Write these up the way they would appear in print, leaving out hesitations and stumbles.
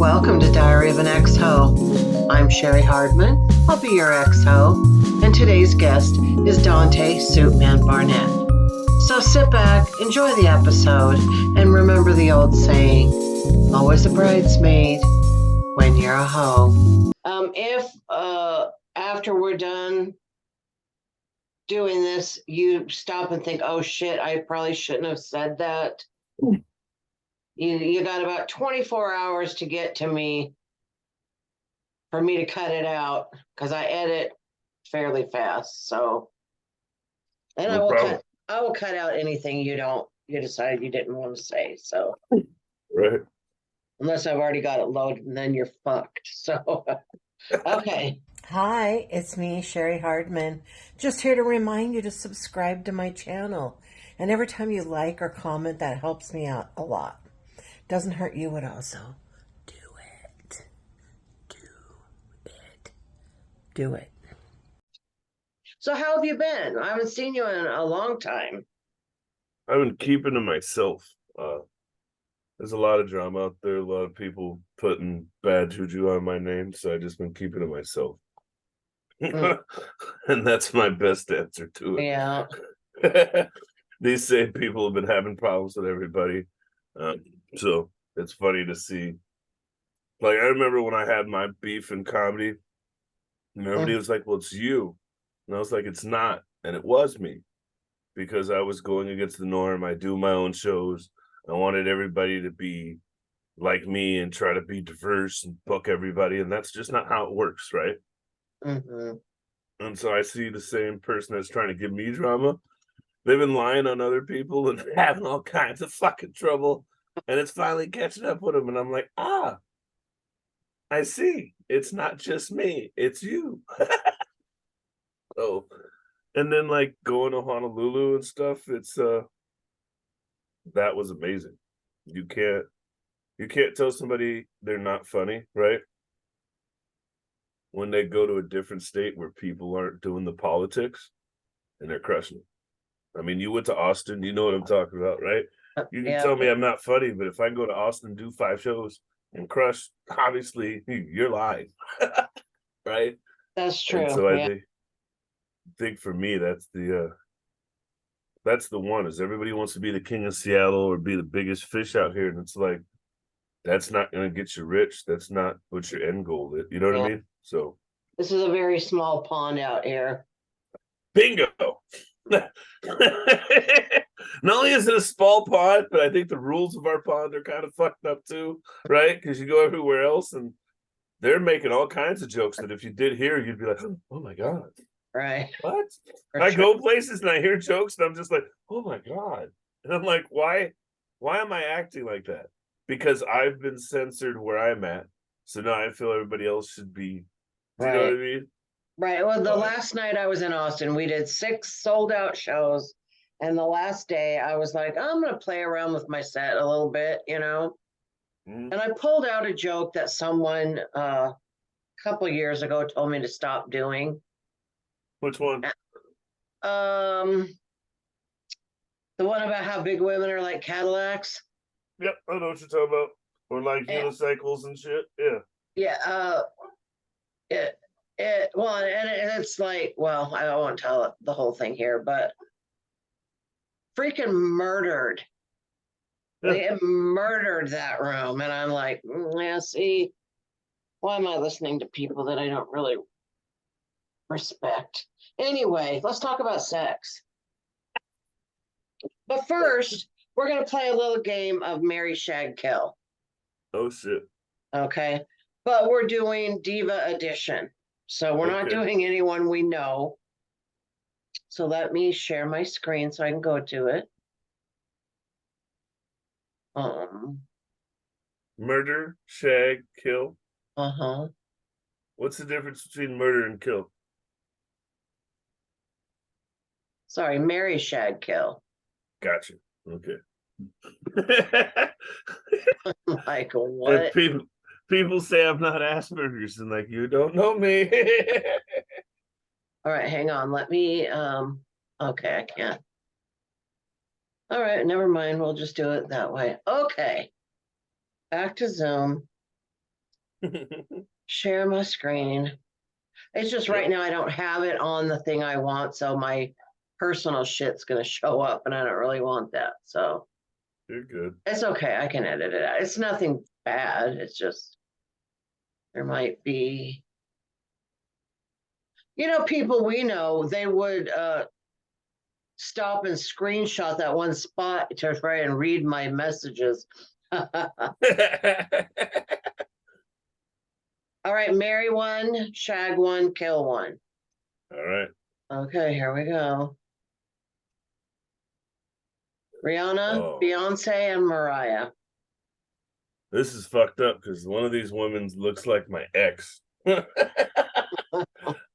Welcome to Diary of an Ex-Ho. I'm Cheri Hardman. I'll be your ex-ho. And today's guest is Duante Barnett. So sit back, enjoy the episode, and remember the old saying, always a bridesmaid when you're a hoe. If after we're done doing this, you stop and think, oh shit, I probably shouldn't have said that. You got about 24 hours to get to me for me to cut it out because I edit fairly fast. So, and No problem. I will cut out anything you decide you didn't want to say. So, Right. unless I've already got it loaded, and then you're fucked. So, okay. Hi, it's me, Cheri Hardman. Just here to remind you to subscribe to my channel. And every time you like or comment, that helps me out a lot. Doesn't hurt you at all, so do it. Do it. So how have you been? I haven't seen you in a long time. I've been keeping to myself. There's a lot of drama out there, a lot of people putting bad juju on my name, so I've just been keeping to myself. And that's my best answer to it. Yeah. These same people have been having problems with everybody. So it's funny to see. Like, I remember when I had my beef in comedy, and everybody was like, well, it's you. And I was like, it's not. And it was me, because I was going against the norm. I do my own shows. I wanted everybody to be like me and try to be diverse and book everybody. And that's just not how it works, right? Mm-hmm. And so I see the same person that's trying to give me drama. They've been lying on other people and having all kinds of fucking trouble. And it's finally catching up with them. And I'm like, I see. It's not just me. It's you. Oh, and then like going to Honolulu and stuff, it's that was amazing. You can't tell somebody they're not funny, right? When they go to a different state where people aren't doing the politics and they're crushing it. I mean, you went to Austin, you know what I'm talking about, right? You can tell me I'm not funny, but if I go to Austin and do 5 shows and crush, obviously you're lying. Right? That's true. And so I think for me that's the one. Is everybody wants to be the king of Seattle or be the biggest fish out here, and it's like, that's not going to get you rich. That's not what your end goal is. You know what I mean? So this is a very small pond out here. Bingo. Not only is it a small pond, but I think the rules of our pond are kind of fucked up too, right? Because you go everywhere else and they're making all kinds of jokes that if you did here, you'd be like, oh my God. Right. What? I go places and I hear jokes and I'm just like, oh my God. And I'm like, why am I acting like that? Because I've been censored where I'm at. So now I feel everybody else should be. Do you know what I mean? Right. Well, the last night I was in Austin, we did 6 sold out shows. And the last day I was like, I'm going to play around with my set a little bit, you know? Mm-hmm. And I pulled out a joke that someone a couple of years ago told me to stop doing. Which one? The one about how big women are like Cadillacs. Yep, I know what you're talking about. Or like unicycles and shit. Yeah. Yeah. It's like, well, I don't want to tell the whole thing here, but freaking murdered. Yeah. They murdered that room. And I'm like, yeah, see, why am I listening to people that I don't really respect? Anyway, let's talk about sex. But first, we're going to play a little game of Marry, Shag, Kill. Oh, shit. Okay. But we're doing Diva Edition. So we're not doing anyone we know. So let me share my screen so I can go to it. Murder, shag, kill. Uh-huh. What's the difference between murder and kill? Sorry, Marry, Shag, Kill. Gotcha. Okay. Like, what? And people say I'm not Asperger's, and like, you don't know me. All right, hang on. Let me, okay, I can't. All right, never mind. We'll just do it that way. Okay. Back to Zoom. Share my screen. It's just Yep, right now I don't have it on the thing I want, so my personal shit's gonna show up, and I don't really want that. So you're good. it's okay. I can edit it out. It's nothing bad. It's just there might be, people we know, they would stop and screenshot that one spot to try and read my messages. All right, marry one, shag one, kill one. All right. Okay, here we go. Rihanna, Oh, Beyonce, and Mariah. this is fucked up because one of these women looks like my ex.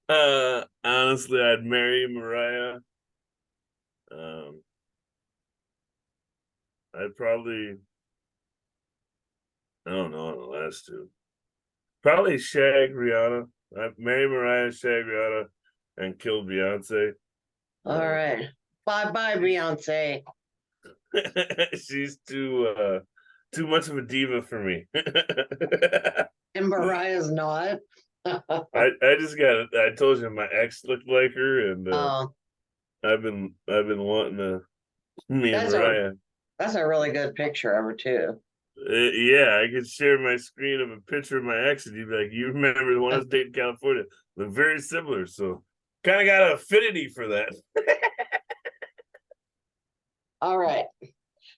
Honestly, I'd marry Mariah. Um, I'd probably, I don't know, on the last two. Probably shag Rihanna. I'd marry Mariah, shag Rihanna, and kill Beyonce. All right. Bye bye, Beyonce. She's too much of a diva for me. And Mariah's not. I just got it. I told you my ex looked like her, and Oh, I've been wanting to me and that's a Mariah. that's a really good picture of her too. Yeah, I could share my screen of a picture of my ex, and you'd be like, "You remember the one I was dating in California? Look very similar." So, kind of got an affinity for that. All right.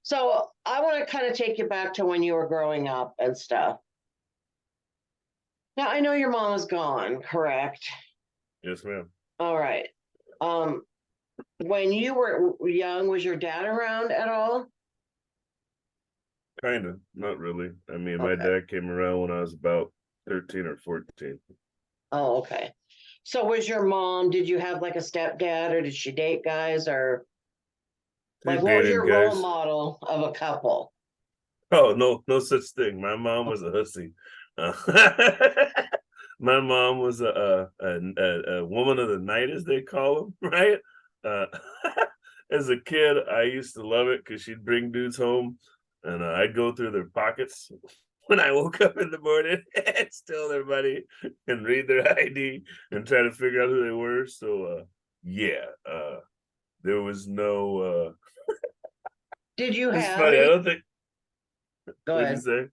So I want to kind of take you back to when you were growing up and stuff. Now I know your mom is gone, correct? Yes, ma'am. All right. Um, when you were young, was your dad around at all? Kind of, not really. I mean, my Okay. dad came around when I was about 13 or 14. Oh, okay. So was your mom, did you have like a stepdad or did she date guys or They like what was dated your role guys. model of a couple? Oh, no, no such thing. My mom was a hussy. Uh, my mom was a woman of the night, as they call them, right? Uh, as a kid, I used to love it because she'd bring dudes home, and I'd go through their pockets when I woke up in the morning and steal their money and read their ID and try to figure out who they were. So, yeah, there was no. Did you It's have funny. I any? don't think. Go What'd you ahead. say?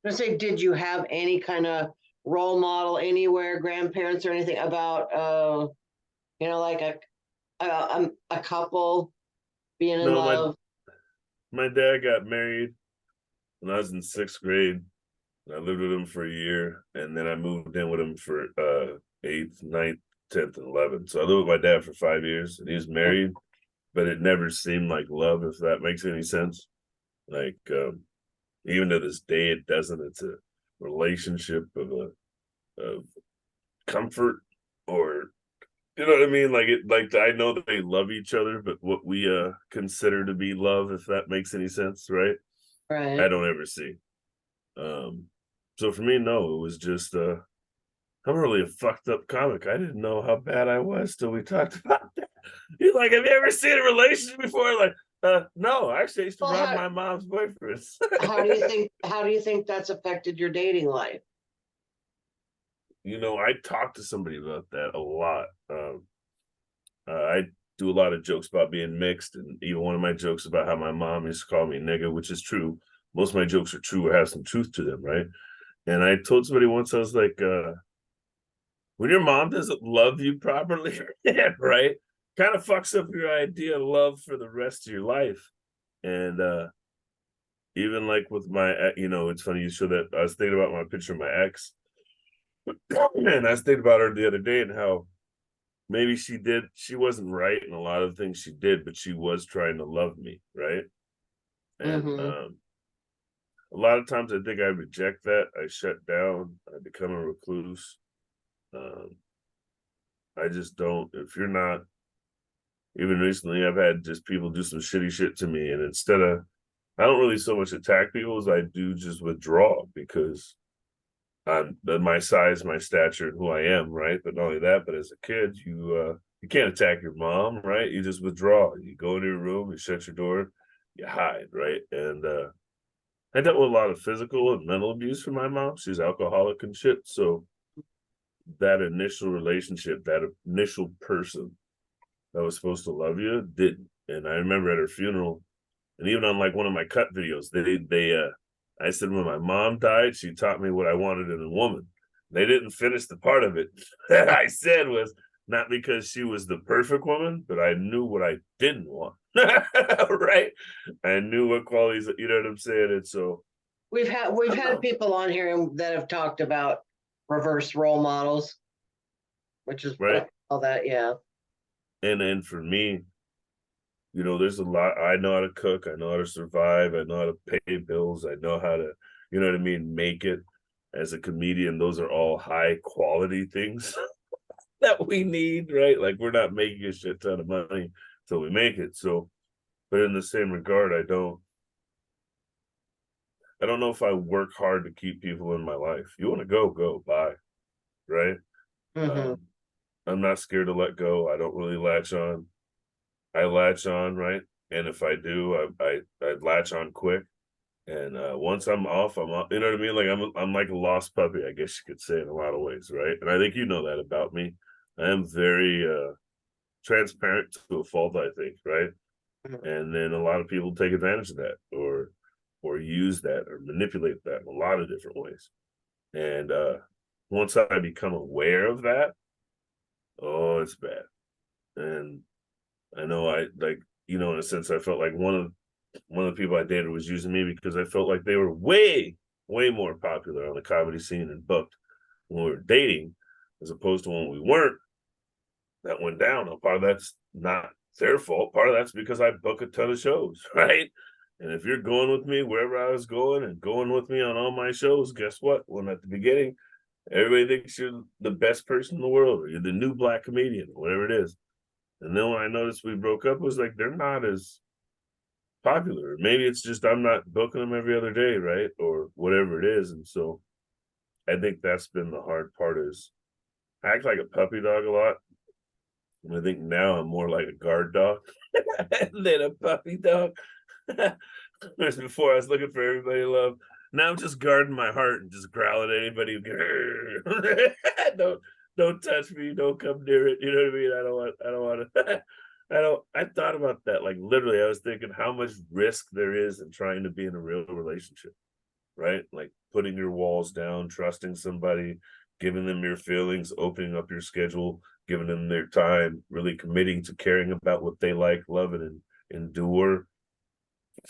I say, did you have any kind of role model anywhere, grandparents or anything about like a couple being in No, love? my dad got married when I was in sixth grade. I lived with him for a year, and then I moved in with him for eighth, ninth, 10th, and 11th. So I lived with my dad for 5 years, and he was married, but it never seemed like love, if that makes any sense. Like even to this day, it doesn't. It's a relationship of comfort, or you know what I mean. Like I know that they love each other, but what we consider to be love, if that makes any sense, right? I Right. don't ever see. Um, so for me, no, it was just I'm really a fucked up comic. I didn't know how bad I was till we talked about that. You're like, have you ever seen a relationship before? Like, no, actually I used to Well, rob my mom's boyfriends. how do you think that's affected your dating life? I talked to somebody about that a lot. I do a lot of jokes about being mixed, and even one of my jokes about how my mom used to call me nigga, which is true. Most of my jokes are true or have some truth to them, right? And I told somebody once, I was like, when your mom doesn't love you properly, right, kind of fucks up your idea of love for the rest of your life. And even like with my, it's funny you show that. I was thinking about my picture of my ex, and I was thinking about her the other day and how maybe she wasn't right in a lot of things she did, but she was trying to love me, right? And Mm-hmm. a lot of times I think I reject that. I shut down. I become a recluse. Um, I just don't. If you're not, even recently, I've had just people do some shitty shit to me, and instead of, I don't really so much attack people as I do just withdraw because I'm my size, my stature, and who I am, right? But not only that, but as a kid, you can't attack your mom, right? You just withdraw. You go into your room, you shut your door, you hide, right? And I dealt with a lot of physical and mental abuse from my mom. She's alcoholic and shit. So that initial relationship, that initial person that was supposed to love you didn't. And I remember at her funeral, and even on like one of my cut videos, I said when my mom died, she taught me what I wanted in a woman. They didn't finish the part of it that I said was not because she was the perfect woman, but I knew what I didn't want. Right? I knew what qualities, you know what I'm saying? And so We've had people on here that have talked about reverse role models, which is what right. I call that. Yeah. And for me, there's a lot. I know how to cook, I know how to survive, I know how to pay bills, I know how to, you know what I mean, make it as a comedian. Those are all high quality things that we need, right? Like we're not making a shit ton of money till we make it. So, but in the same regard, I don't know if I work hard to keep people in my life. You want to go, bye, right? Mm-hmm. Um, I'm not scared to let go. I don't really latch on. I latch on, right? And if I do, I latch on quick. And once I'm off, I'm off. You know what I mean? Like I'm like a lost puppy, I guess you could say, in a lot of ways, right? And I think you know that about me. I am very transparent to a fault, I think, right? And then a lot of people take advantage of that, or use that, or manipulate that in a lot of different ways. And once I become aware of that, oh, it's bad. And I know I like, in a sense, I felt like one of the people I dated was using me because I felt like they were way, way more popular on the comedy scene and booked when we were dating, as opposed to when we weren't. That went down. Now, part of that's not their fault. Part of that's because I book a ton of shows, right? And if you're going with me wherever I was going and going with me on all my shows, guess what? When at the beginning, everybody thinks you're the best person in the world, or you're the new black comedian, or whatever it is. And then when I noticed we broke up, it was like they're not as popular. Maybe it's just I'm not booking them every other day, right? Or whatever it is. And so I think that's been the hard part is I act like a puppy dog a lot. And I think now I'm more like a guard dog than a puppy dog. Whereas before I was looking for everybody to love. Now I'm just guarding my heart and just growling at anybody who don't touch me, don't come near it. You know what I mean? I don't want to I thought about that. Like literally, I was thinking how much risk there is in trying to be in a real relationship, right? Like putting your walls down, trusting somebody, giving them your feelings, opening up your schedule, giving them their time, really committing to caring about what they like, love, and endure.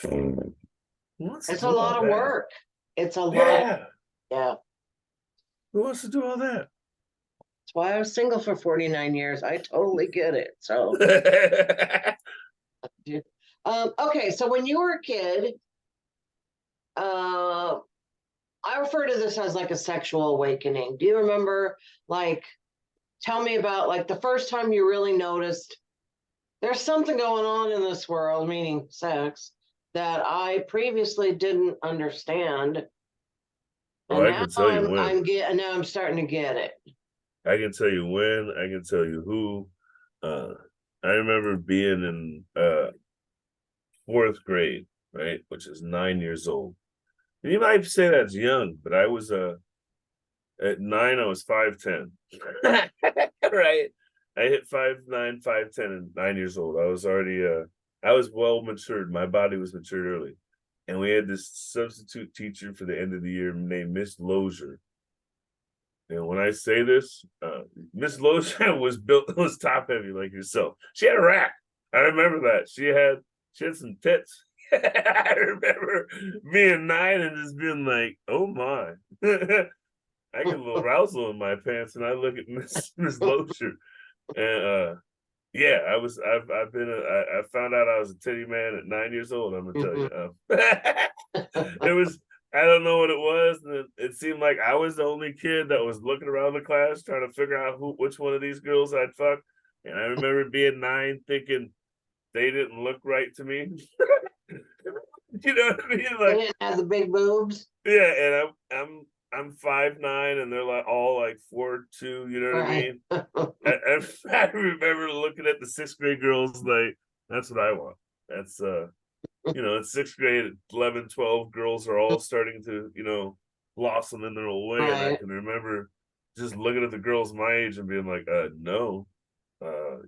Who wants to It's a do all lot of that? work. It's a lot. Yeah. Yeah. Who wants to do all that? That's why I was single for 49 years. I totally get it. So, okay. So when you were a kid, uh, I refer to this as like a sexual awakening. Do you remember, like, tell me about like the first time you really noticed there's something going on in this world, meaning sex, that I previously didn't understand, Oh, and I now can tell you when. now I'm starting to get it. I can tell you when. I can tell you who. I remember being in fourth grade, right, which is 9 years old. And you might say that's young, but I was at 9. I was 5'10", right? I hit 5'9", 5'10", and 9 years old. I was already I was well matured. My body was matured early, and we had this substitute teacher for the end of the year named Miss Lozier. And when I say this, Miss Lozier was top heavy like yourself. She had a rack. I remember that. She had some tits. I remember being 9 and just being like, oh my. I get a little arousal in my pants and I look at Miss Lozier. And yeah, I've been I found out I was a titty man at 9 years old. I'm gonna tell you, it was I don't know what it was. And it seemed like I was the only kid that was looking around the class trying to figure out which one of these girls I'd fuck. And I remember being 9, thinking they didn't look right to me. You know what I mean? They Like didn't have the big boobs. yeah, and I'm 5'9", and they're like all like 4'2". You know what I Right. mean? I remember looking at the sixth grade girls like, that's what I want. That's In sixth grade, 11, 12 girls are all starting to, blossom in their own way. And I Right, can remember just looking at the girls my age and being like, no,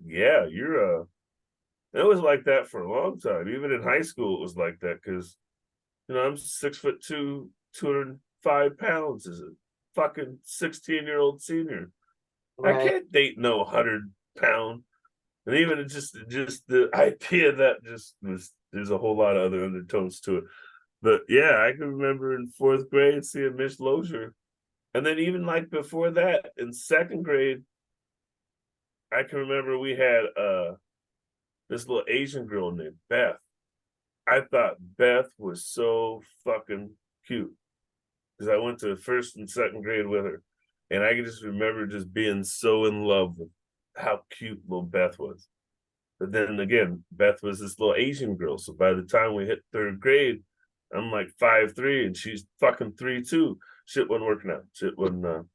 yeah, you're, it was like that for a long time. Even in high school, it was like that because, I'm 6'2", 205 pounds as a fucking 16-year-old senior. I right, can't date no 100 pound. And even just the idea that just was there's a whole lot of other undertones to it. But yeah, I can remember in fourth grade seeing Miss Lozier. And then even like before that, in second grade, I can remember we had this little Asian girl named Beth. I thought Beth was so fucking cute because I went to first and second grade with her. And I can just remember just being so in love with how cute little Beth was. But then again, Beth was this little Asian girl. So by the time we hit third grade, I'm like 5'3" and she's fucking 3'2". Shit wasn't working out. Shit wasn't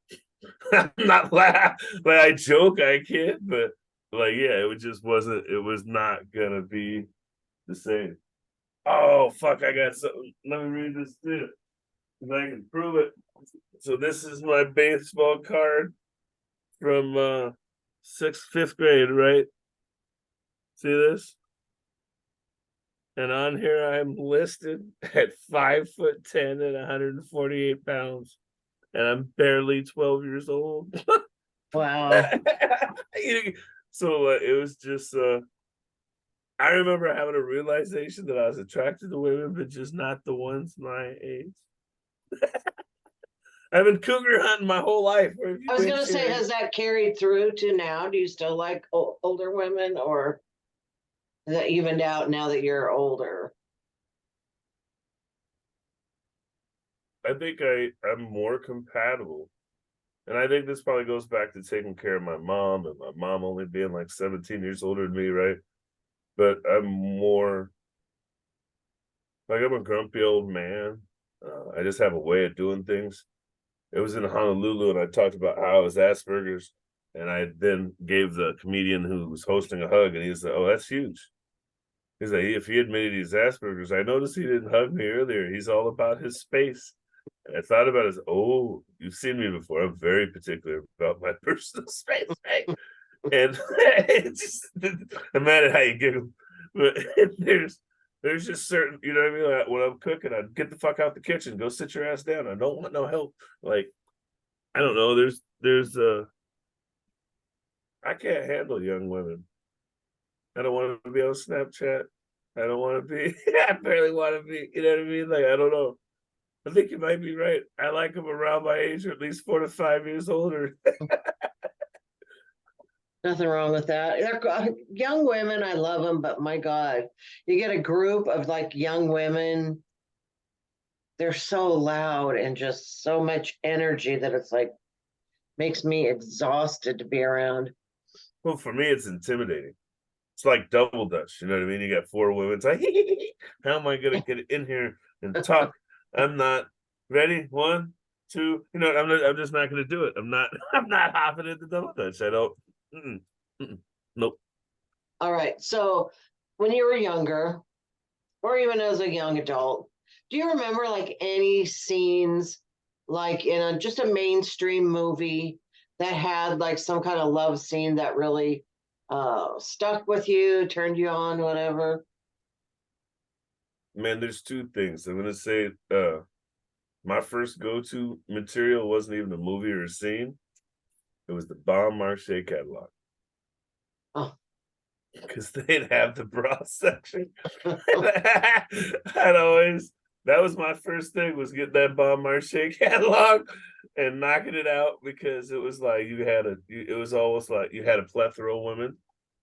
I'm not laugh like I joke, I kid, but like yeah, it just wasn't it was not gonna be the same. Oh fuck, I got something. Let me read this too. If I can prove it. So this is my baseball card from fifth grade, right? See this? And on here I'm listed at 5'10" and 148 pounds. And I'm barely 12 years old. wow. So it was just I remember having a realization that I was attracted to women, but just not the ones my age. I've been cougar hunting my whole life. Where have you I was been, gonna say, Cheri? has that carried through to now? Do you still like older women, or is that evened out now that you're older? I think I'm more compatible. And I think this probably goes back to taking care of my mom and my mom only being like 17 years older than me, right? But I'm more like I'm a grumpy old man. I just have a way of doing things. It was in Honolulu, and I talked about how I was Asperger's, and I then gave the comedian who was hosting a hug, and he said, "Oh, that's huge." He's like, if he admitted he's Asperger's, I noticed he didn't hug me earlier. He's all about his space. And I thought about it as, oh, you've seen me before. I'm very particular about my personal space, right? And it's just, I'm mad at how you giggle, but there's just certain, you know what I mean? Like when I'm cooking, I get the fuck out the kitchen, go sit your ass down. I don't want no help. Like I don't know. There's I can't handle young women. I don't want to be on Snapchat. I don't want to be. I barely want to be. You know what I mean? Like I don't know. I think you might be right. I like them around my age, or at least 4 to 5 years older. Nothing wrong with that. Young women, I love them, but my God, you get a group of like young women, they're so loud and just so much energy that it's like makes me exhausted to be around. Well, for me, it's intimidating. It's like double dutch. You know what I mean? You got four women. It's like, how am I gonna get in here and talk? I'm not ready. One, two. I'm just not gonna do it. I'm not. I'm not hopping into double dutch. I don't. Mm-mm, mm-mm, nope. All right. So when you were younger, or even as a young adult, do you remember like any scenes like in just a mainstream movie that had like some kind of love scene that really stuck with you, turned you on, whatever? Man, there's two things. I'm gonna say. My first go-to material wasn't even a movie or a scene. It was the Bon Marché catalog Oh, because they'd have the bra section. I'd always that was my first thing was get that Bon Marché catalog and knocking it out because it was like it was almost like you had a plethora of women.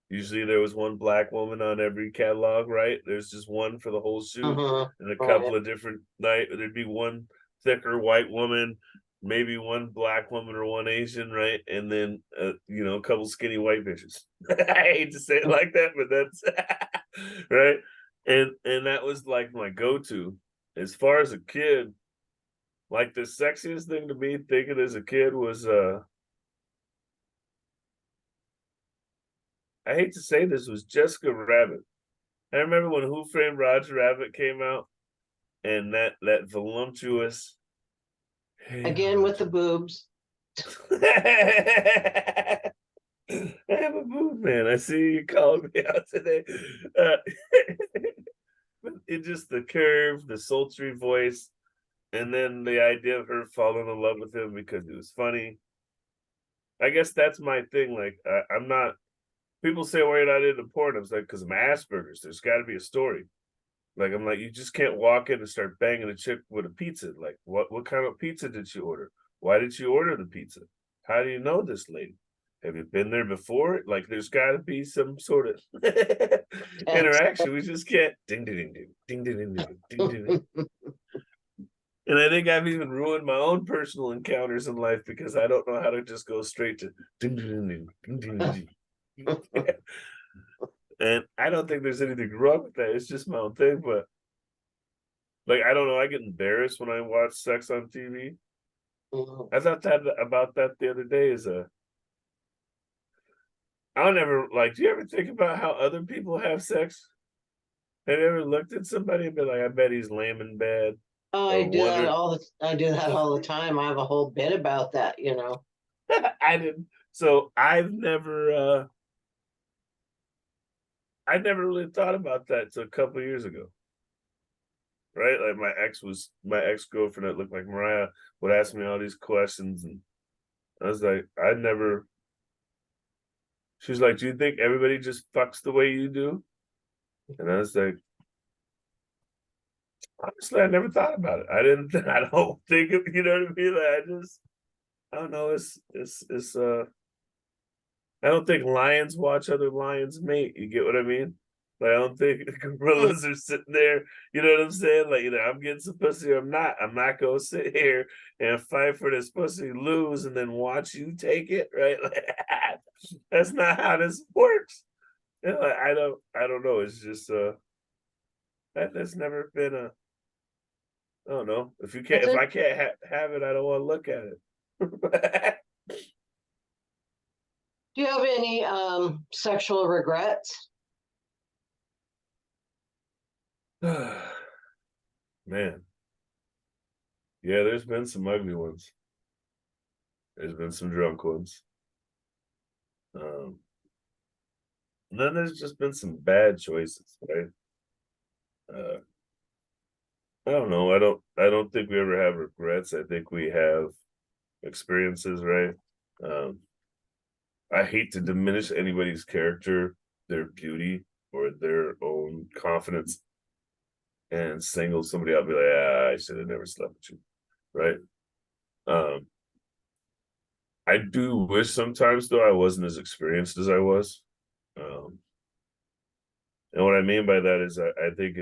Usually there was one black woman on every catalog, right? There's just one for the whole shoot uh-huh. and a Right. couple of different night. There'd be one thicker white woman, maybe one black woman or one Asian, right? And then a couple skinny white bitches. I hate to say it like that, but that's right. And that was like my go-to. As far as a kid, like the sexiest thing to me thinking as a kid was I hate to say this was Jessica Rabbit. I remember when Who Framed Roger Rabbit came out, and that voluptuous. Hey, Again with the boobs. I have a boob, man. I see you called me out today. Uh, it just the curve, the sultry voice, and then the idea of her falling in love with him because it was funny. I guess that's my thing. Like, I'm not. People say, "Why you're not into porn?" I was like, "Because I'm Asperger's. There's got to be a story." Like, I'm like, you just can't walk in and start banging a chick with a pizza. Like, what kind of pizza did you order? Why did you order the pizza? How do you know this lady? Have you been there before? Like, there's got to be some sort of interaction. We just can't ding ding ding ding ding ding ding ding ding. Ding. And I think I've even ruined my own personal encounters in life because I don't know how to just go straight to ding ding ding ding ding ding. Ding. And I don't think there's anything wrong with that. It's just my own thing, but like I don't know, I get embarrassed when I watch sex on TV. I thought that about that the other day is I'll never like, do you ever think about how other people have sex? Have you ever looked at somebody and been like, I bet he's lame in bed? Oh, Or wondered I do that all the time. I have a whole bit about that, you know. I didn't so I never really thought about that until a couple of years ago. Right? Like my ex-girlfriend that looked like Mariah would ask me all these questions and I was like, I never she was like, do you think everybody just fucks the way you do? And I was like, honestly, I never thought about it. I don't think of, you know what I mean? Like, I don't know, I don't think lions watch other lions mate. You get what I mean? Like, I don't think gorillas are sitting there. You know what I'm saying? Like, either I'm getting some pussy or I'm not. I'm not gonna sit here and fight for this pussy, lose, and then watch you take it. Right? Like, that's not how this works. And like, I don't know. It's just that's never been a. I don't know. That's If it. I can't have it, I don't want to look at it. Do you have any sexual regrets? Man, yeah, there's been some ugly ones. There's been some drunk ones. Um, and then there's just been some bad choices, right? Uh, I don't know. I don't think we ever have regrets. I think we have experiences, right? Um, I hate to diminish anybody's character, their beauty, or their own confidence and single somebody out and be like, ah, I should have never slept with you. Right. Um, I do wish sometimes though I wasn't as experienced as I was. Um, and what I mean by that is I think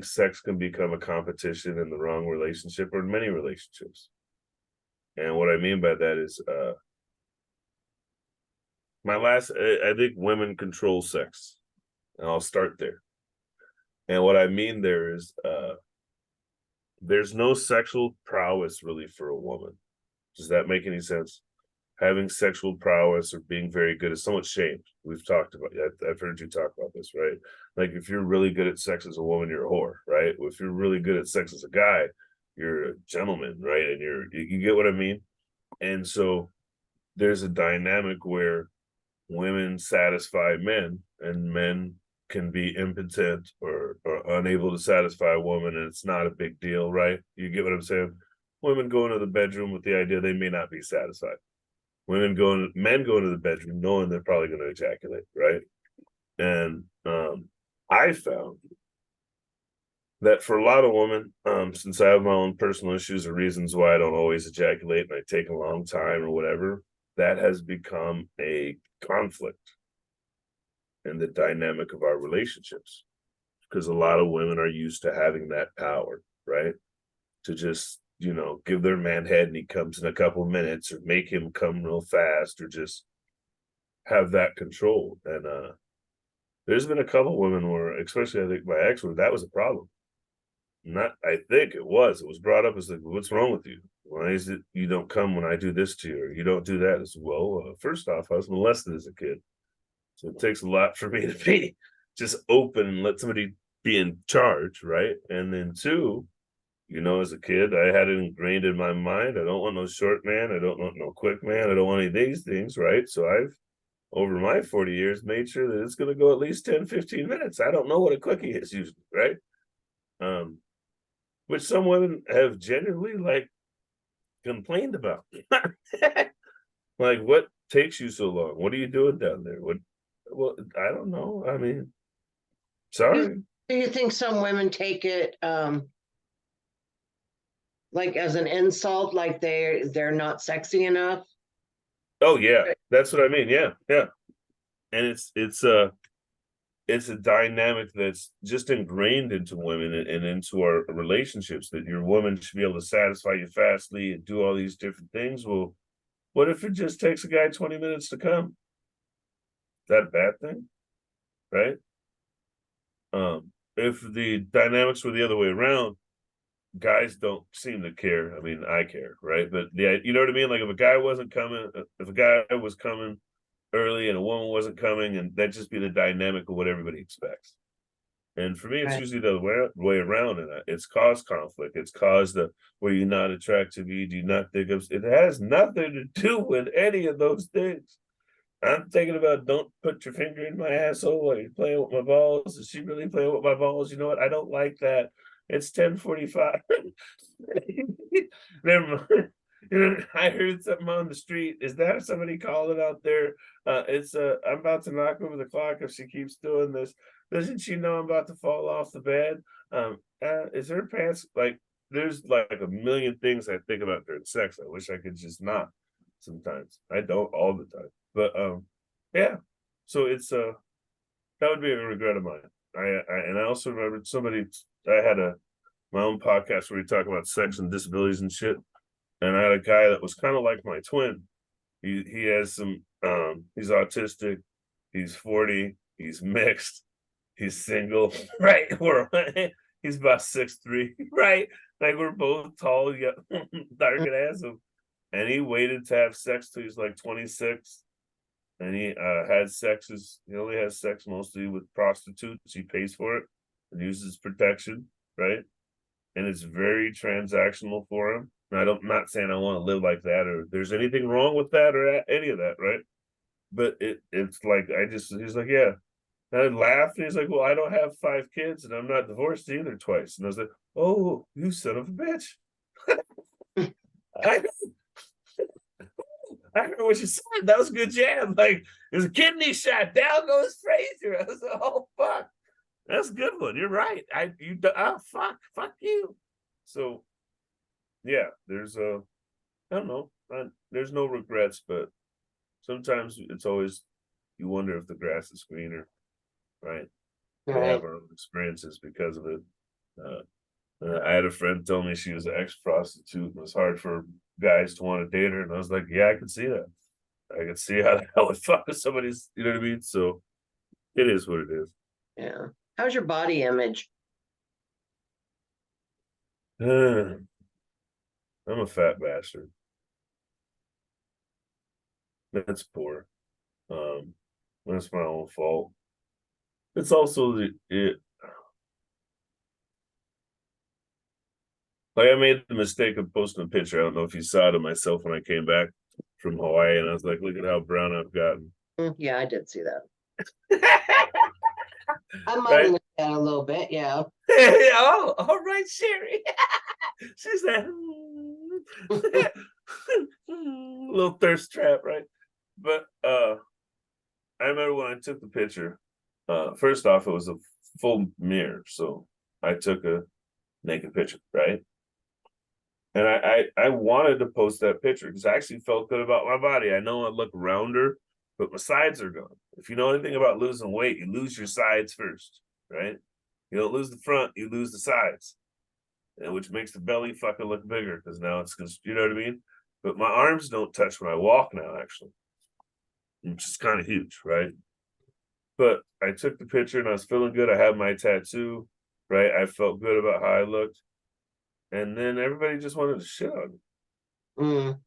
sex can become a competition in the wrong relationship or in many relationships. And what I mean by that is I think women control sex. And I'll start there. And what I mean there is there's no sexual prowess really for a woman. Does that make any sense? Having sexual prowess or being very good is somewhat shamed. We've talked about I've heard you talk about this, right? Like if you're really good at sex as a woman, you're a whore, right? If you're really good at sex as a guy, you're a gentleman, right? And you get what I mean? And so there's a dynamic where women satisfy men and men can be impotent or unable to satisfy a woman and it's not a big deal, right? You get what I'm saying? Women go into the bedroom with the idea they may not be satisfied. Men go into the bedroom knowing they're probably going to ejaculate, right? And I found that for a lot of women, since I have my own personal issues or reasons why I don't always ejaculate and I take a long time or whatever, that has become a conflict in the dynamic of our relationships because a lot of women are used to having that power, right? To just, give their man head and he comes in a couple of minutes or make him come real fast or just have that control. And there's been a couple of women where, especially I think my ex, where that was a problem. Not, I think it was brought up as like, what's wrong with you? Why is it you don't come when I do this to you or you don't do that? As well, first off, I was molested as a kid. So it takes a lot for me to be just open and let somebody be in charge, right? And then two, as a kid, I had it ingrained in my mind. I don't want no short man. I don't want no quick man. I don't want any of these things, right? So I've, over my 40 years, made sure that it's going to go at least 10, 15 minutes. I don't know what a quickie is usually, right? Which some women have genuinely complained about. Like, what takes you so long? What are you doing down there? Well, I don't know. I mean, sorry. Do you think some women take it like as an insult, like they're not sexy enough? Oh yeah, that's what I mean. Yeah, yeah. And it's a dynamic that's just ingrained into women and into our relationships, that your woman should be able to satisfy you fastly and do all these different things. Well, what if it just takes a guy 20 minutes to come? Is that a bad thing? Right? If the dynamics were the other way around, guys don't seem to care. I mean, I care, right? But yeah, you know what I mean? Like, if a guy wasn't coming, if a guy was coming early and a woman wasn't coming, and that just be the dynamic of what everybody expects. And for me, it's Right. usually the way around, and it's caused conflict. It's caused where you're not attracted to me, do you not think of it? Has nothing to do with any of those things. I'm thinking about, don't put your finger in my asshole while you're playing with my balls. Is she really playing with my balls? You know what? I don't like that. It's 10:45. Never mind. I heard something on the street. Is that somebody calling out there? It's I'm about to knock over the clock if she keeps doing this. Doesn't she know I'm about to fall off the bed? Is her pants like, there's like a million things I think about during sex. I wish I could just not sometimes. I don't all the time. But yeah. So it's that would be a regret of mine. And I also remembered somebody, I had my own podcast where we talk about sex and disabilities and shit. And I had a guy that was kind of like my twin. He has some he's autistic, he's 40, he's mixed, he's single, right? He's about 6'3", right? Like, we're both tall, yeah, dark and handsome. And he waited to have sex till he was like 26. And he he only has sex mostly with prostitutes. He pays for it and uses protection, right? And it's very transactional for him. And I'm not saying I want to live like that, or there's anything wrong with that, or any of that, right? But it's like, he's like, yeah. And I laughed, and he's like, well, I don't have 5 kids, and I'm not divorced either twice. And I was like, oh, you son of a bitch. I I heard what you said. That was a good jam. Like, there's a kidney shot. Down goes Frazier. I was like, oh fuck, that's a good one. You're right. Fuck you. So yeah, there's I don't know. There's no regrets, but sometimes it's always, you wonder if the grass is greener, right? We have Right. our own experiences because of it. Uh, I had a friend tell me she was an ex-prostitute and it was hard for guys to want to date her, and I was like, yeah, I can see that. I can see how that would fuck with somebody's, you know what I mean? So it is what it is. Yeah. How's your body image? I'm a fat bastard. That's poor. Um, that's my own fault. It's also like, I made the mistake of posting a picture. I don't know if you saw it of myself when I came back from Hawaii, and I was like, look at how brown I've gotten. Yeah, I did see that. I might have Right? looked at it a little bit. Yeah. Oh, all right, Cheri. She said, little thirst trap, right? But I remember when I took the picture. First off, it was a full mirror, so I took a naked picture, right? And I wanted to post that picture because I actually felt good about my body. I know I look rounder, but my sides are gone. If you know anything about losing weight, you lose your sides first, right? You don't lose the front, you lose the sides, and which makes the belly fucking look bigger because now you know what I mean? But my arms don't touch when I walk now, actually, which is kind of huge, right? But I took the picture and I was feeling good. I had my tattoo, right? I felt good about how I looked. And then everybody just wanted to shit on me. Mm.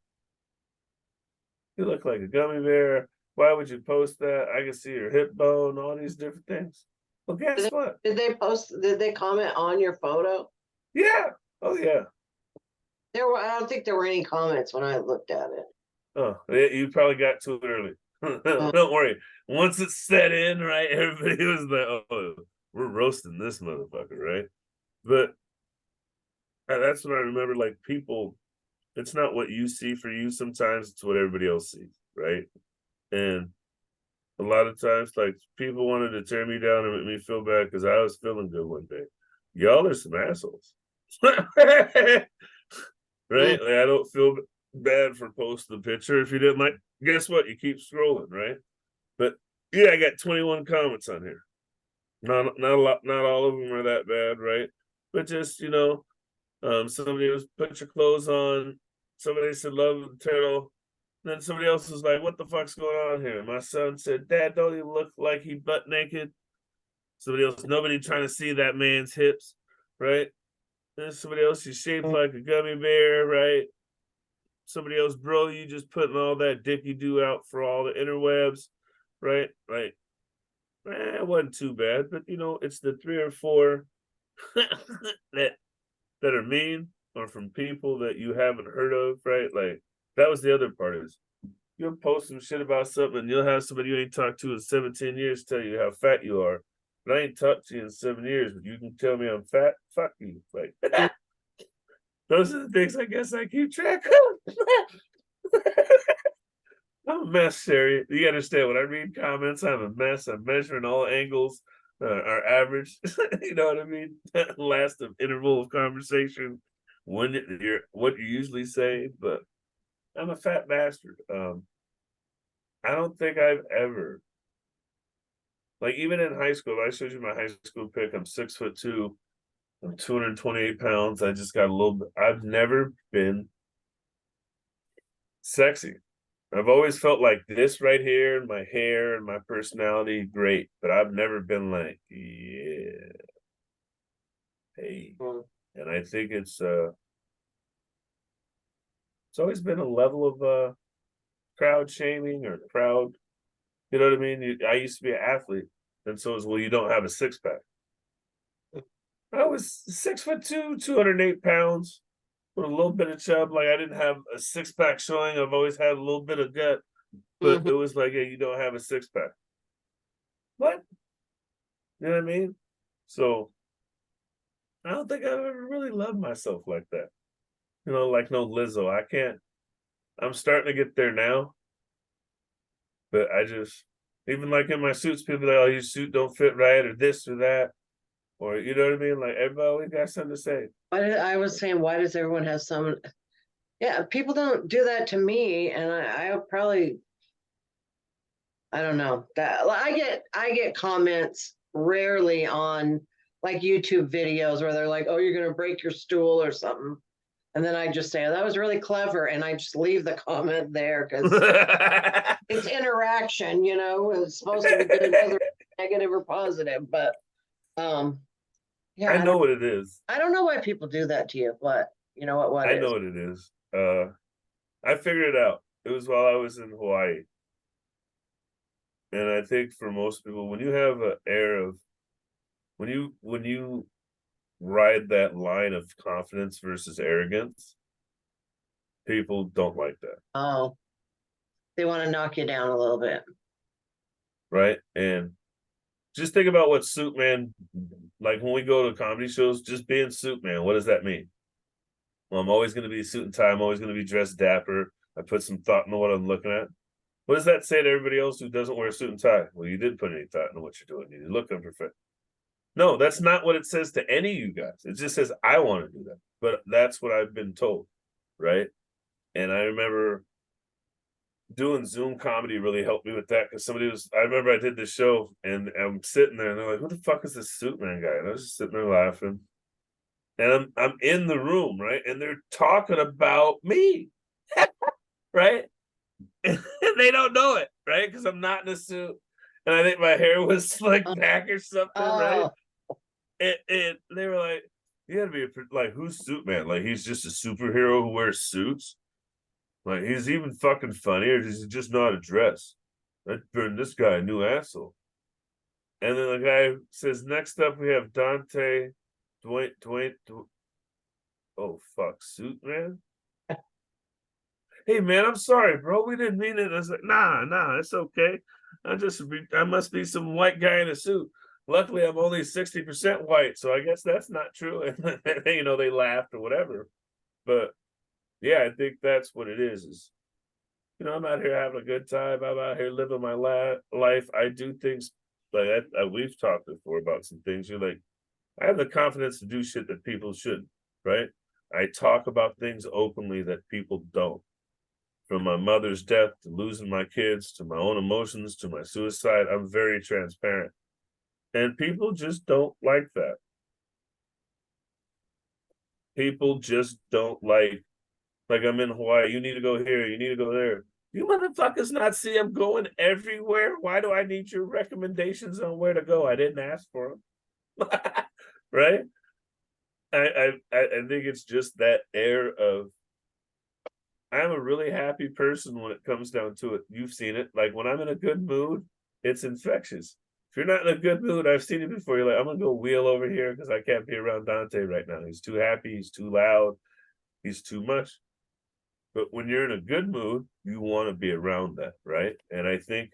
You look like a gummy bear. Why would you post that? I can see your hip bone, all these different things. Well, guess what? Did they comment on your photo? Yeah. Oh, yeah. I don't think there were any comments when I looked at it. Oh, you probably got to it early. Don't worry. Once it's set in, right, everybody was like, oh, we're roasting this motherfucker, right? But that's what I remember. Like, people, it's not what you see for you sometimes, it's what everybody else sees, right? And a lot of times, like, people wanted to tear me down and make me feel bad because I was feeling good one day. Y'all are some assholes. Right? Like, I don't feel bad for posting the picture. If you didn't like, guess what? You keep scrolling, right? But yeah, I got 21 comments on here. Not a lot, not all of them are that bad, right? But just, somebody was put your clothes on, somebody said love the turtle. Then somebody else was like, what the fuck's going on here? My son said, Dad, don't he look like he butt naked? Somebody else, nobody trying to see that man's hips, right? Then somebody else, you shaped like a gummy bear, right? Somebody else, bro, you just putting all that dicky do out for all the interwebs, right? Like, it wasn't too bad, but it's the 3 or 4 that that are mean or from people that you haven't heard of, right? Like, that was the other part is you'll post some shit about something and you'll have somebody you ain't talked to in 17 years tell you how fat you are. But I ain't talked to you in 7 years, but you can tell me I'm fat. Fuck you. Like, those are the things I guess I keep track of. I'm a mess, Cheri. You understand when I read comments, I'm a mess. I'm measuring all angles, our average. You know what I mean? Last of interval of conversation, what you usually say, but I'm a fat bastard. I don't think I've ever, like, even in high school. I showed you my high school pic. I'm 6'2". I'm 228 pounds. I just got a little bit. I've never been sexy. I've always felt like this right here, and my hair and my personality, great. But I've never been like, yeah, hey. And I think it's always been a level of crowd shaming or crowd. You know what I mean? I used to be an athlete, and so it's, well, you don't have a six pack. I was 6'2", 208 pounds with a little bit of chub. Like, I didn't have a six pack showing. I've always had a little bit of gut, but it was like, hey, you don't have a six pack. What? You know what I mean? So I don't think I've ever really loved myself like that. Like no Lizzo. I can't. I'm starting to get there now, but I just, even like in my suits, people are like, oh, your suit don't fit right, or this or that, or you know what I mean? Like, everybody always got something to say. I was saying, why does everyone have some? Yeah, people don't do that to me, and I probably, I don't know that I get comments rarely on like YouTube videos where they're like, "Oh, you're gonna break your stool" or something, and then I just say, oh, "That was really clever," and I just leave the comment there because it's interaction. It's supposed to be good, whether negative or positive, but yeah, I know what it is. I don't know why people do that to you. What I is? know what it is. I figured it out. It was while I was in Hawaii. And I think for most people, when you have an air of, when you ride that line of confidence versus arrogance, people don't like that. Oh, they want to knock you down a little bit. Right. And just think about what suit man, like when we go to comedy shows, just being suit man, what does that mean? Well, I'm always going to be suit and tie. I'm always going to be dressed dapper. I put some thought into what I'm looking at. What does that say to everybody else who doesn't wear a suit and tie? Well, you didn't put any thought into what you're doing. You look unprofessional. No, that's not what it says to any of you guys. It just says, I want to do that. But that's what I've been told, right? And I remember doing Zoom comedy really helped me with that because I remember I did this show and I'm sitting there and they're like, who the fuck is this suit man guy? And I was just sitting there laughing. And I'm in the room, right? And they're talking about me, right? And they don't know it, right? Because I'm not in a suit. And I think my hair was slicked back or something, right? And they were like, you gotta be like, who's suit man? Like, he's just a superhero who wears suits? Like, he's even fucking funny, or does he just know how to dress? I'd burn this guy a new asshole. And then the guy says, next up we have Duante. Oh fuck, suit man. Hey man, I'm sorry, bro. We didn't mean it. I was like, nah, it's okay. I must be some white guy in a suit. Luckily, I'm only 60% white, so I guess that's not true. And they laughed or whatever. But yeah, I think that's what it is. I'm out here having a good time. I'm out here living my life. I do things like we've talked before about some things. You're like, I have the confidence to do shit that people shouldn't, right? I talk about things openly that people don't. From my mother's death to losing my kids to my own emotions to my suicide, I'm very transparent. And people just don't like that. People just don't like I'm in Hawaii, you need to go here, you need to go there. You motherfuckers not see I'm going everywhere? Why do I need your recommendations on where to go? I didn't ask for them. Right? I think it's just that air of I'm a really happy person when it comes down to it. You've seen it. Like when I'm in a good mood, it's infectious. If you're not in a good mood, I've seen it before. You're like, I'm gonna go wheel over here because I can't be around Dante right now. He's too happy, he's too loud, he's too much. But when you're in a good mood, you want to be around that, right? And I think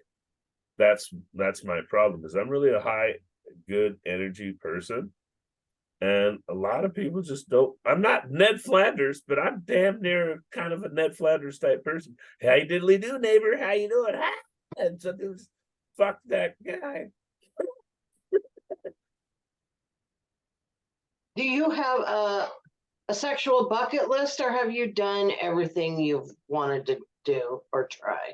that's my problem is I'm really a high, good energy person. And a lot of people just don't. I'm not Ned Flanders, but I'm damn near kind of a Ned Flanders type person. Hey, diddly do, neighbor. How you doing? Hi. And so dudes, fuck that guy. Do you have a sexual bucket list, or have you done everything you've wanted to do or try?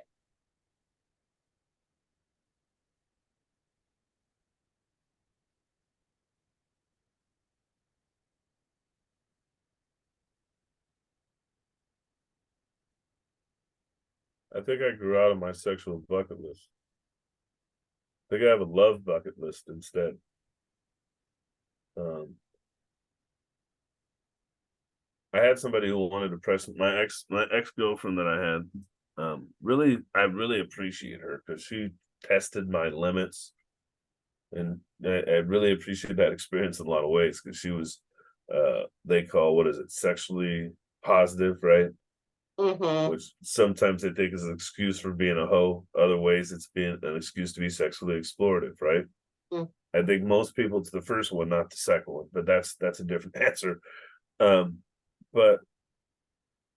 I think I grew out of my sexual bucket list. I think I have a love bucket list instead. Um, I had somebody who wanted to press my ex girlfriend that I had. I really appreciate her because she tested my limits, and I really appreciate that experience in a lot of ways because she was, they call what is it, sexually positive, right? Mm-hmm. Which sometimes they think is an excuse for being a hoe. Other ways, it's being an excuse to be sexually explorative, right? Mm. I think most people it's the first one, not the second one, but that's a different answer. Um, but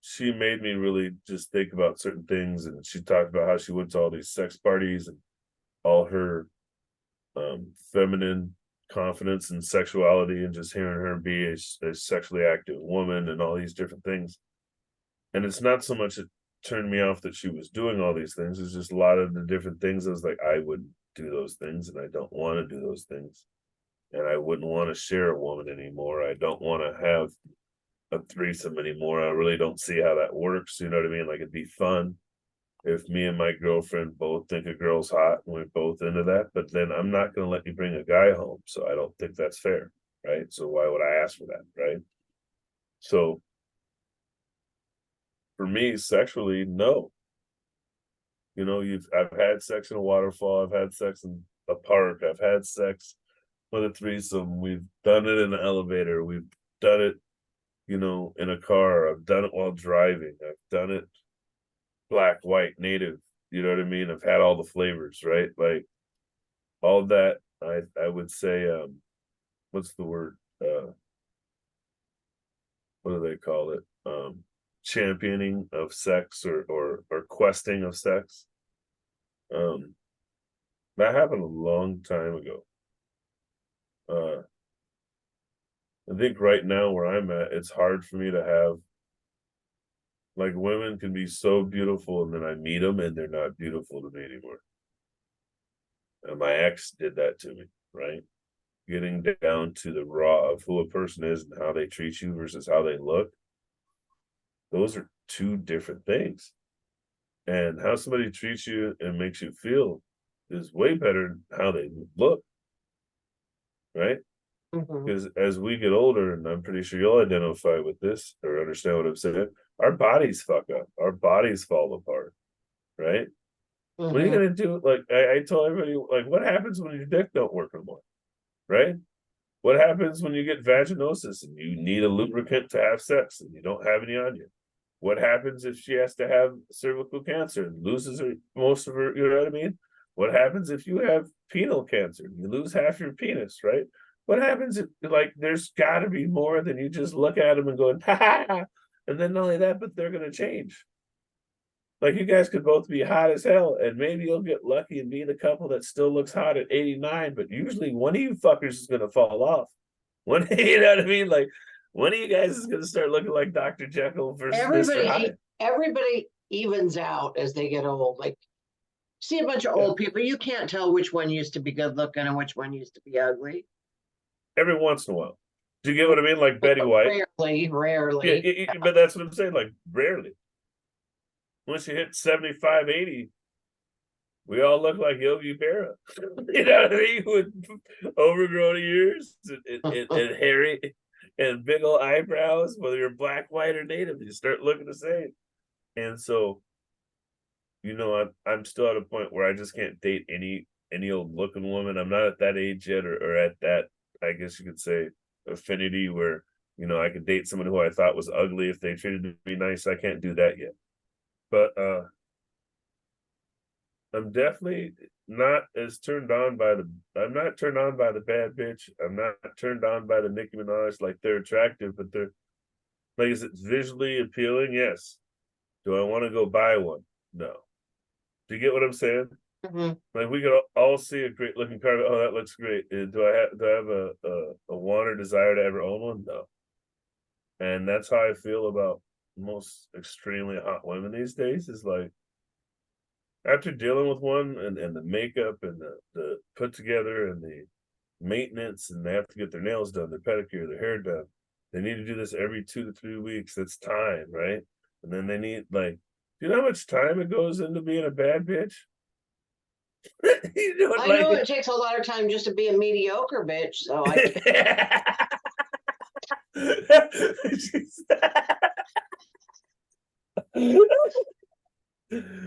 she made me really just think about certain things, and she talked about how she went to all these sex parties and all her feminine confidence and sexuality, and just hearing her be a sexually active woman and all these different things. And it's not so much it turned me off that she was doing all these things. It's just a lot of the different things. I was like, I wouldn't do those things, and I don't want to do those things, and I wouldn't want to share a woman anymore. I don't want to have a threesome anymore. I really don't see how that works. You know what I mean? Like it'd be fun if me and my girlfriend both think a girl's hot and we're both into that, but then I'm not going to let you bring a guy home. So I don't think that's fair. Right. So why would I ask for that? Right. So for me, sexually, no. I've had sex in a waterfall, I've had sex in a park, I've had sex with a threesome, we've done it in an elevator, we've done it, in a car, I've done it while driving, I've done it black, white, native, you know what I mean? I've had all the flavors, right? Like all that, I would say, what's the word? What do they call it? Championing of sex or questing of sex. Um, that happened a long time ago. I think right now where I'm at, it's hard for me to have like women can be so beautiful and then I meet them and they're not beautiful to me anymore. And my ex did that to me, right? Getting down to the raw of who a person is and how they treat you versus how they look. Those are two different things. And how somebody treats you and makes you feel is way better than how they look, right? Mm-hmm. Because as we get older, and I'm pretty sure you'll identify with this or understand what I'm saying, our bodies fuck up, our bodies fall apart, right? What are you Mm-hmm. gonna do? Like I told everybody, like, what happens when your dick don't work anymore? Right? What happens when you get vaginosis and you need a lubricant to have sex and you don't have any on you? What happens if she has to have cervical cancer and loses most of her, you know what I mean? What happens if you have penile cancer and you lose half your penis, right? What happens if, like, there's got to be more than you just look at them and go, ha ha, ha. And then not only that, but they're going to change. Like, you guys could both be hot as hell, and maybe you'll get lucky and be the couple that still looks hot at 89, but usually one of you fuckers is going to fall off. One, you know what I mean? Like, one of you guys is going to start looking like Dr. Jekyll versus Mr. Hyde. Everybody evens out as they get old. Like, see a bunch of Yeah. old people, you can't tell which one used to be good looking and which one used to be ugly. Every once in a while. Do you get what I mean? Like Betty White. Rarely. Yeah, but that's what I'm saying. Like, rarely. Once you hit 75, 80, we all look like Yogi Berra. You know what I mean? With overgrown ears and hairy and big old eyebrows, whether you're black, white, or native, you start looking the same. And so, you know, I'm still at a point where I just can't date any old looking woman. I'm not at that age yet, or at that, I guess you could say, affinity where, you know, I could date someone who I thought was ugly if they treated me nice. I can't do that yet. But I'm definitely not as turned on by I'm not turned on by the bad bitch. I'm not turned on by the Nicki Minaj. Like, they're attractive, but they're like, is it visually appealing? Yes. Do I want to go buy one? No. Do you get what I'm saying? Mm-hmm. Like, we could all see a great looking car. Oh, that looks great. Do I have a want or desire to ever own one? No. And that's how I feel about most extremely hot women these days. Is like, after dealing with one and the makeup and the put together and the maintenance, and they have to get their nails done, their pedicure, their hair done. They need to do this every 2 to 3 weeks. That's time, right? And then they need, like, do you know how much time it goes into being a bad bitch? You know, I know it takes a lot of time just to be a mediocre bitch, so I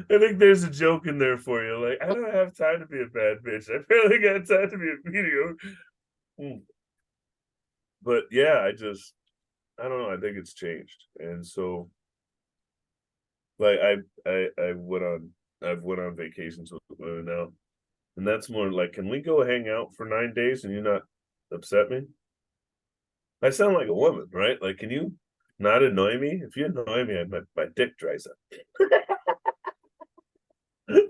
I think there's a joke in there for you. Like, I don't have time to be a bad bitch. I barely got time to be a mediocre. But yeah, I don't know. I think it's changed, and so, like, I've went on vacations with women now, and that's more like, can we go hang out for 9 days and you not upset me? I sound like a woman, right? Like, can you not annoy me? If you annoy me, my dick dries up.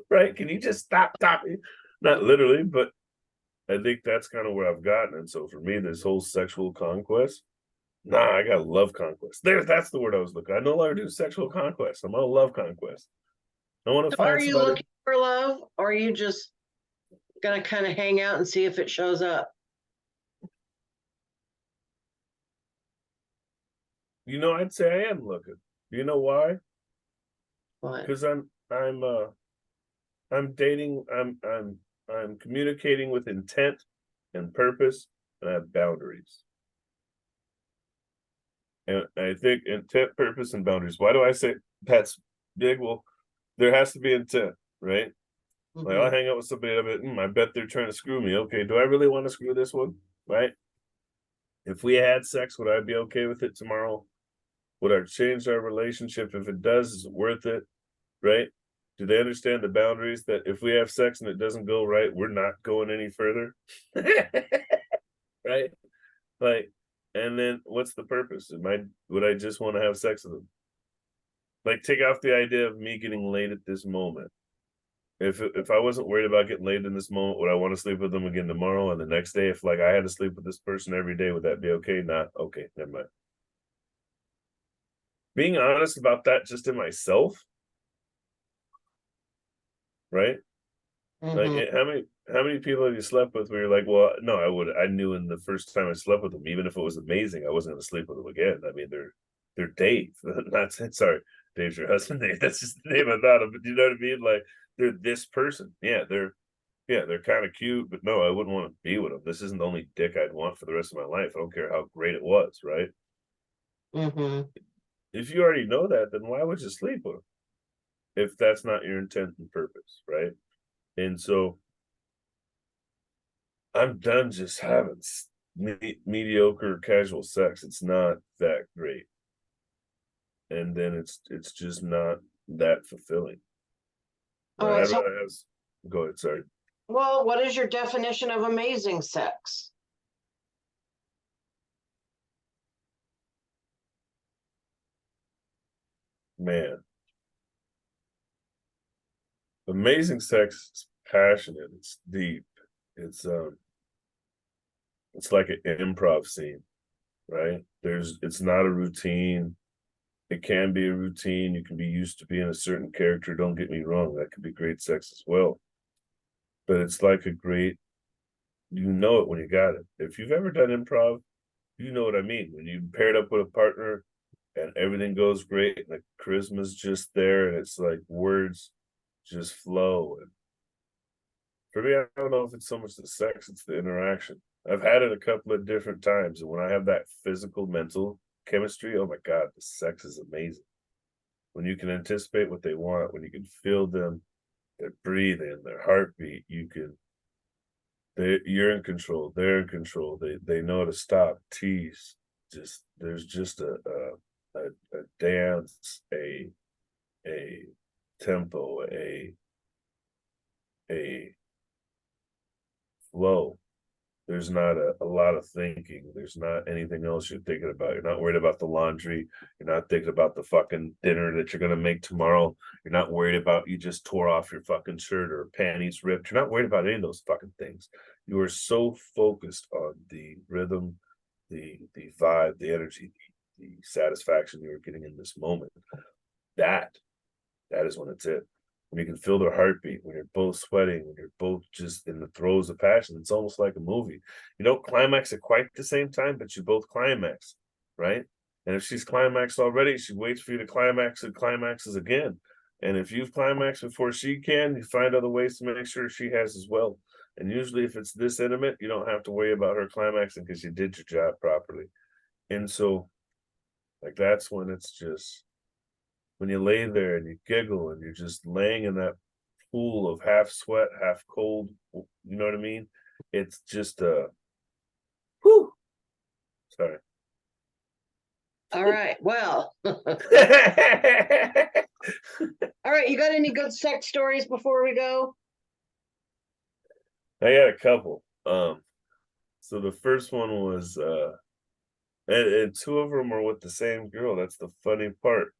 Right? Can you just stop talking? Not literally, but I think that's kind of where I've gotten. And so for me, this whole sexual conquest, nah, I gotta love conquest. That's the word I was looking. I no longer do sexual conquest. I'm gonna love conquest. I want to So are find you somebody. looking for love, or are you just gonna kind of hang out and see if it shows up? You know, I'd say I am looking. Do you know why? What? Because I'm dating. I'm communicating with intent and purpose, and I have boundaries. And I think intent, purpose, and boundaries. Why do I say that's big? Well, there has to be intent, right? Like, I'll hang out with somebody, I bet they're trying to screw me. Okay, do I really want to screw this one? Right? If we had sex, would I be okay with it tomorrow? Would I change our relationship? If it does, is it worth it? Right? Do they understand the boundaries that if we have sex and it doesn't go right, we're not going any further? Right? Like, and then what's the purpose? Would I just want to have sex with them? Like, take off the idea of me getting laid at this moment. If I wasn't worried about getting laid in this moment, would I want to sleep with them again tomorrow and the next day? If, like, I had to sleep with this person every day, would that be okay? Not okay. Never mind. Being honest about that just in myself, right? Like, how many people have you slept with where you're like, well, no, I knew in the first time I slept with them, even if it was amazing, I wasn't going to sleep with them again. I mean, they're Dave. Not sorry, Dave's your husband. Dave. That's just the name I thought of. But you know what I mean? Like, they're this person. Yeah, they're kind of cute, but no, I wouldn't want to be with them. This isn't the only dick I'd want for the rest of my life. I don't care how great it was, right? If you already know that, then why would you sleep with them? if that's not your intent and purpose, right? And so I'm done just having mediocre casual sex. It's not that great, and then it's just not that fulfilling. All Right? right. I'd So, rather have. Go ahead. Sorry. well, what is your definition of amazing sex? Man, amazing sex is passionate. It's deep. It's um. It's like an improv scene, right? It's not a routine. It can be a routine. You can be used to being a certain character. Don't get me wrong. That could be great sex as well. But it's like a great, you know it when you got it. If you've ever done improv, you know what I mean. When you paired up with a partner and everything goes great and the charisma's just there and it's like words just flow. And for me, I don't know if it's so much the sex, it's the interaction. I've had it a couple of different times. And when I have that physical, mental chemistry, oh my God, the sex is amazing. When you can anticipate what they want, when you can feel them, their breathing, their heartbeat, you're in control, they're in control, they know to stop, tease. Just there's just a dance, a tempo, a flow. There's not a lot of thinking. There's not anything else you're thinking about. You're not worried about the laundry. You're not thinking about the fucking dinner that you're going to make tomorrow. You're not worried about you just tore off your fucking shirt or panties ripped. You're not worried about any of those fucking things. You are so focused on the rhythm, the vibe, the energy, the satisfaction you are getting in this moment. That that is when it's it. When you can feel their heartbeat, when you're both sweating, when you're both just in the throes of passion. It's almost like a movie. You don't climax at quite the same time, but you both climax, right? And if she's climaxed already, she waits for you to climax and climaxes again. And if you've climaxed before she can, you find other ways to make sure she has as well. And usually, if it's this intimate, you don't have to worry about her climaxing because you did your job properly. And so, like, that's when it's just when you lay there and you giggle and you're just laying in that pool of half sweat, half cold, you know what I mean? It's just whew. Sorry. All right. Well, all right. You got any good sex stories before we go? I got a couple. So the first one was and two of them are with the same girl. That's the funny part.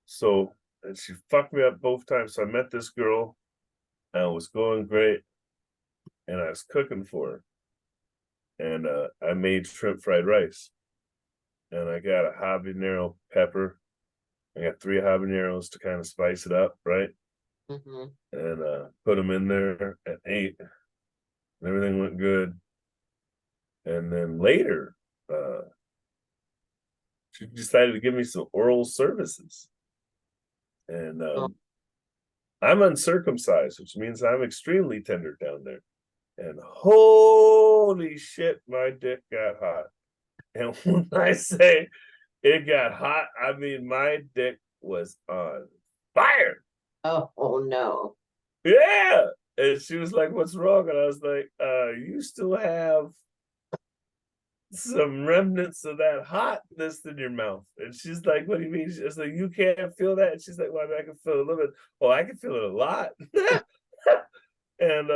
So and she fucked me up both times. So I met this girl and it was going great and I was cooking for her. And I made shrimp fried rice. And I got a habanero pepper. I got 3 habaneros to kind of spice it up, right? Mm-hmm. And put them in there and ate. And everything went good. And then later, she decided to give me some oral services. And I'm uncircumcised, which means I'm extremely tender down there. And holy shit, my dick got hot. And when I say it got hot, I mean my dick was on fire. Oh no. Yeah. And she was like, "What's wrong?" And I was like, you still have some remnants of that hotness in your mouth." And she's like, "What do you mean?" She's like, "You can't feel that." And she's like, "Well, I mean, I can feel it a little bit." "Oh, I can feel it a lot." And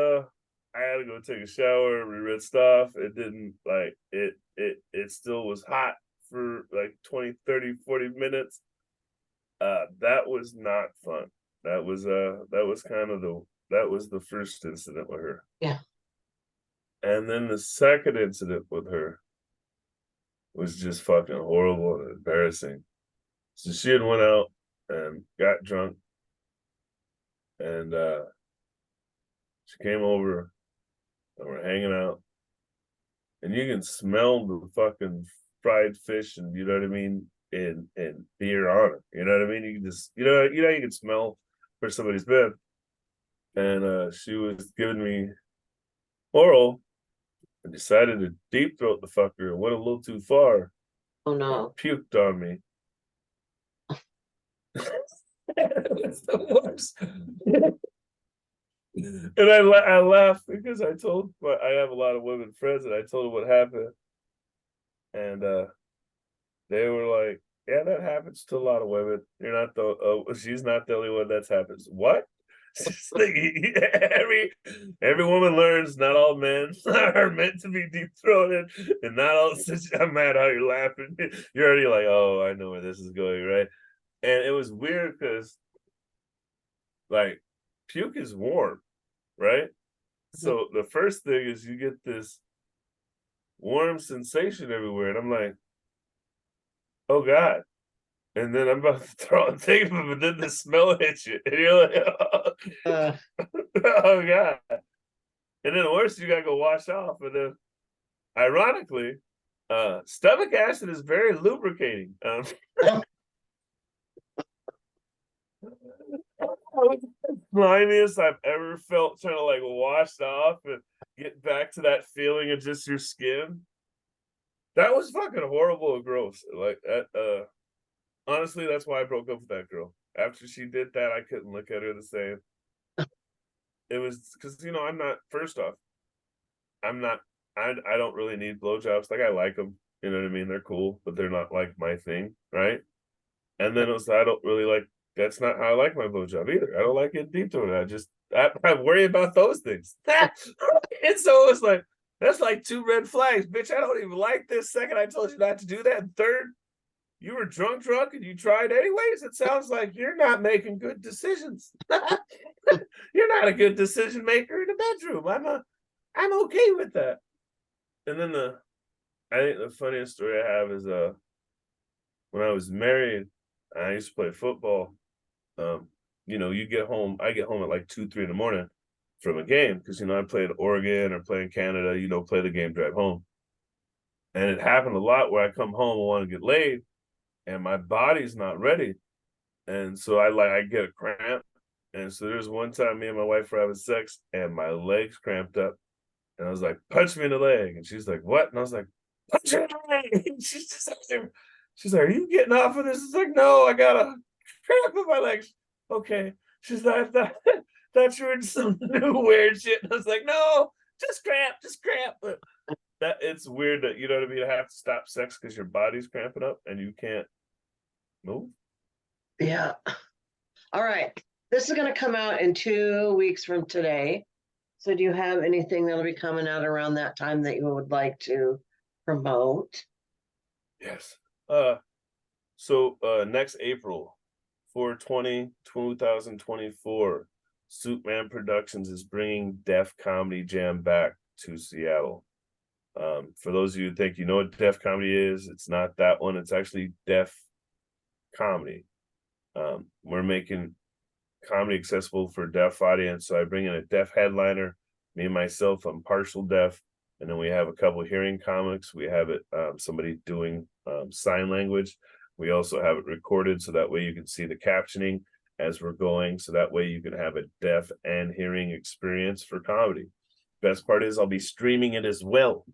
I had to go take a shower, re-rinsed off. It didn't like it still was hot for like 20, 30, 40 minutes. That was not fun. That was kind of that was the first incident with her. Yeah. And then the second incident with her was just fucking horrible and embarrassing. So she had went out and got drunk and she came over and we're hanging out and you can smell the fucking fried fish and you know what I mean and beer on it. You know what I mean? You can just you can smell where somebody's been. And she was giving me oral and decided to deep throat the fucker and went a little too far Oh and no. puked on me. It's the worst. And I laughed because I have a lot of women friends, and I told them what happened, and they were like, "Yeah, that happens to a lot of women. You're not the she's not the only one that's happens." What? Like, every woman learns. Not all men are meant to be deep throated, and not all. I'm mad how you're laughing. You're already like, "Oh, I know where this is going," right? And it was weird because like puke is warm, right? So the first thing is you get this warm sensation everywhere, and I'm like, "Oh God." And then I'm about to throw a thing, but then the smell hits you, and you're like, Uh, oh God. And then worse, you gotta go wash off. And then ironically, stomach acid is very lubricating. The slimiest I've ever felt trying to like wash off and get back to that feeling of just your skin. That was fucking horrible and gross. Like honestly, that's why I broke up with that girl. After she did that, I couldn't look at her the same. It was because I'm not. First off, I'm not. I don't really need blowjobs. Like I like them. You know what I mean? They're cool, but they're not like my thing, right? And then it was I don't really like. That's not how I like my blowjob either. I don't like it deep to it. I worry about those things. And so it was like that's like two red flags, bitch. I don't even like this. Second, I told you not to do that. And third, you were drunk, and you tried anyways. It sounds like you're not making good decisions. You're not a good decision maker in the bedroom. I'm okay with that. And then I think the funniest story I have is when I was married, I used to play football. You get home, I get home at like 2, 3 in the morning from a game because I played Oregon or play in Canada, play the game, drive home. And it happened a lot where I come home and want to get laid and my body's not ready. And so I get a cramp. And so there's one time me and my wife were having sex and my legs cramped up. And I was like, punch me in the leg. And she's like, what? And I was like, punch me in the leg. And she's like, are you getting off of this? It's like, no, I got a cramp in my legs. Okay. She's like, thought you were some new weird shit. And I was like, no, just cramp, just cramp. But that it's weird that you know what I mean. I have to stop sex because your body's cramping up and you can't move. yeah. All right. This is going to come out in 2 weeks from today. So do you have anything that'll be coming out around that time that you would like to promote? Yes. So next April, 4/20, 2024, Suitman Productions is bringing Def Comedy Jam back to Seattle. For those of you who think you know what Def Comedy is, it's not that one. It's actually Def Comedy. We're making comedy accessible for a deaf audience. So I bring in a deaf headliner, me and myself, I'm partial deaf. And then we have a couple of hearing comics. We have it somebody doing sign language. We also have it recorded so that way you can see the captioning as we're going. So that way you can have a deaf and hearing experience for comedy. Best part is I'll be streaming it as well.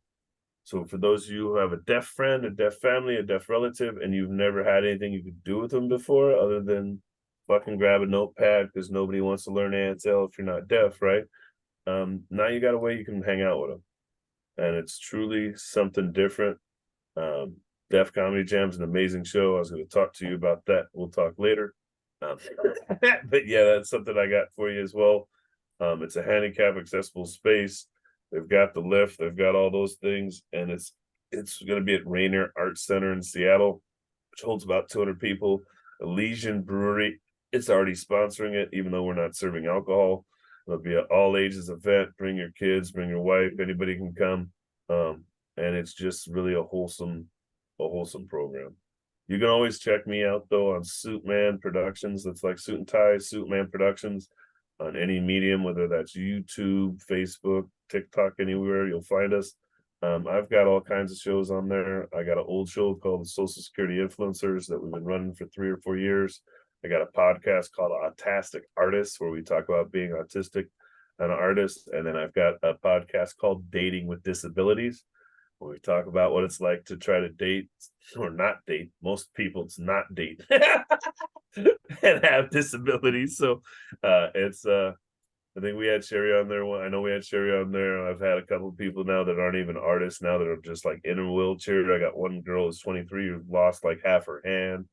So for those of you who have a deaf friend, a deaf family, a deaf relative, and you've never had anything you could do with them before other than fucking grab a notepad because nobody wants to learn ASL if you're not deaf, right? Now you got a way you can hang out with them. And it's truly something different. Def Comedy Jam's an amazing show. I was going to talk to you about that. We'll talk later. But yeah, that's something I got for you as well. It's a handicap accessible space. They've got the lift, they've got all those things, and it's going to be at Rainier Arts Center in Seattle, which holds about 200 people. Elysian Brewery, it's already sponsoring it, even though we're not serving alcohol. It'll be an all ages event. Bring your kids, bring your wife, anybody can come. And it's just really a wholesome program. You can always check me out though on Suitman Productions. That's like Suit and Tie, Suitman Productions on any medium, whether that's YouTube, Facebook, TikTok, anywhere you'll find us. I've got all kinds of shows on there. I got an old show called the Social Security Influencers that we've been running for 3 or 4 years. I got a podcast called Autistic Artists where we talk about being autistic and an artist. And then I've got a podcast called Dating with Disabilities where we talk about what it's like to try to date or not date. Most people, it's not date. and have disabilities. So it's I think we had Cheri on there. I know we had Cheri on there. I've had a couple of people now that aren't even artists now that are just like in a wheelchair. I got one girl who's 23 who lost like half her hand.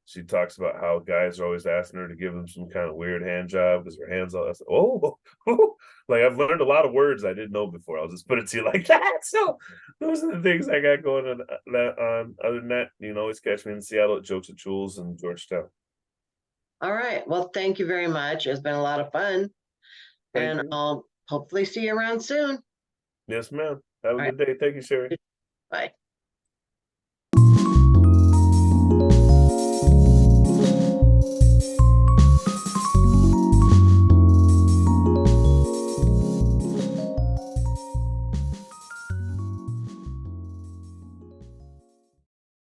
She talks about how guys are always asking her to give them some kind of weird hand job because her hands all. Oh, like I've learned a lot of words I didn't know before. I'll just put it to you like that. So those are the things I got going on. Other than that, you can always catch me in Seattle at Jokes and Jules and Georgetown. All right. Well, thank you very much. It's been a lot of fun. Thank And you. I'll hopefully see you around soon. Yes, ma'am. Have a All right. good day. Thank you, Cheri. Bye.